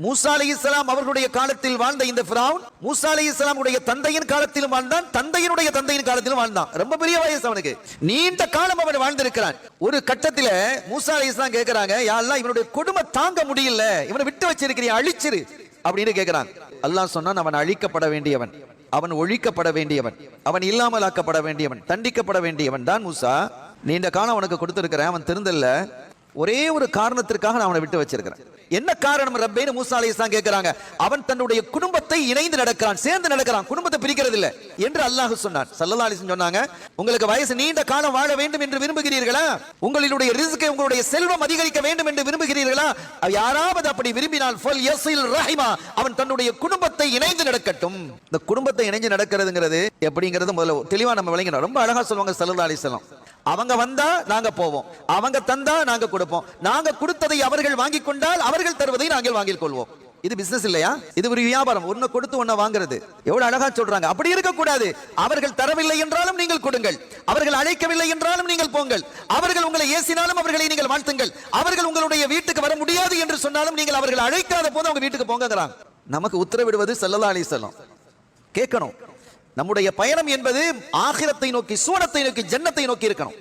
மூசா அலைஹிஸ்ஸலாம் அவர்களுடைய காலத்தில் வாழ்ந்த இந்த ஃபிரௌன் மூசா அலைஹிஸ்ஸலாம் உடைய தந்தையின் காலத்திலும் வாழ்ந்தான், தந்தையினுடைய தந்தையின் காலத்திலும் வாழ்ந்தான். ரொம்ப பெரிய வயசு அவனுக்கு, நீண்ட காலம் அவன் வாழ்ந்திருக்கிறான். ஒரு கட்டத்தில் மூசா அலைஹிஸ்ஸலாம் கேட்கிறாங்க, யா அல்லாஹ் இவனுடைய கொடுமை தாங்க முடியல, இவனை விட்டு வச்சிருக்கிறியா, அழிச்சிரு அப்படின்னு கேட்கிறான். அல்லாஹ் சொன்னான், அவன் அழிக்கப்பட வேண்டியவன், அவன் ஒழிக்கப்பட வேண்டியவன், அவன் இல்லாமலாக்கப்பட வேண்டியவன், தண்டிக்கப்பட வேண்டியவன் தான் மூசா. நீண்ட காலம் அவனுக்கு கொடுத்திருக்கிறேன், அவன் திருந்தல்ல, ஒரே ஒரு காரணத்திற்காக நான் அவனை விட்டு வச்சிருக்கிறேன். என்ன காரணம் ரப்பேன்னு மூசா அலைஹிஸ்ஸலாம் கேட்கிறாங்க. அவன் தன்னுடைய குடும்பத்தை இணைந்து நடக்கிறான், சேர்ந்து நடக்கிறான், குடும்பத்தை பிரிக்கிறது இல்லை என்று அல்லாஹ் சொன்னான். ஸல்லல்லாஹு அலைஹி வஸல்லம் சொன்னாங்க, உங்களுக்கு வயசு நீண்ட காலம் வாழ வேண்டும் என்று விரும்புகிறீர்களா, உங்களுடைய ரிஸ்கை உங்களுடைய செல்வம் அதிகரிக்க வேண்டும் என்று விரும்புகிறீர்களா, யாராவது அப்படி விரும்பினால் ஃபல் யஸில் ரஹிமா, அவன் தன்னுடைய குடும்பத்தை இணைந்து நடக்கட்டும். இந்த குடும்பத்தை இணைந்து நடக்கிறதுங்கிறது எப்படிங்கிறது முதல்ல தெளிவா நம்ம விளங்கணும். ரொம்ப அழகா சொல்லுவாங்க ஸல்லல்லாஹு அலைஹி வஸல்லம், அவங்க வந்தா நாங்க போவோம், அவங்க தந்தா நாங்க கொடுப்போம், நாங்க கொடுத்ததை அவர்கள் வாங்கிக் கொண்டால் அவர்கள் தருவதை நாங்கள் வாங்கிக் கொள்வோம். இது பிசினஸ் இல்லையா, இது ஒரு வியாபாரம், ஒன்ன கொடுத்து ஒன்ன வாங்குறது. எவ்வளவு அழகா சொல்றாங்க. அப்படி இருக்க கூடாது. அவர்கள் தரவில்லை என்றாலும் நீங்கள் கொடுங்கள், அவர்கள் அழைக்கவில்லை என்றாலும் நீங்கள் போங்கள், அவர்கள் உங்களை ஏசினாலும் அவர்களை நீங்கள் வாழ்த்துங்கள், அவர்கள் உங்களுடைய வீட்டுக்கு வர முடியாது என்று சொன்னாலும் நீங்கள் அவர்கள் அழைக்காத போது அவங்க வீட்டுக்கு போங்கறாங்க. நமக்கு உத்தரவிடுவது ஸல்லல்லாஹு அலைஹி வஸல்லம். கேட்கணும், நம்முடைய பயணம் என்பது ஆகிரத்தை நோக்கி, சுவனத்தை நோக்கி, ஜன்னத்தை நோக்கி இருக்கணும்.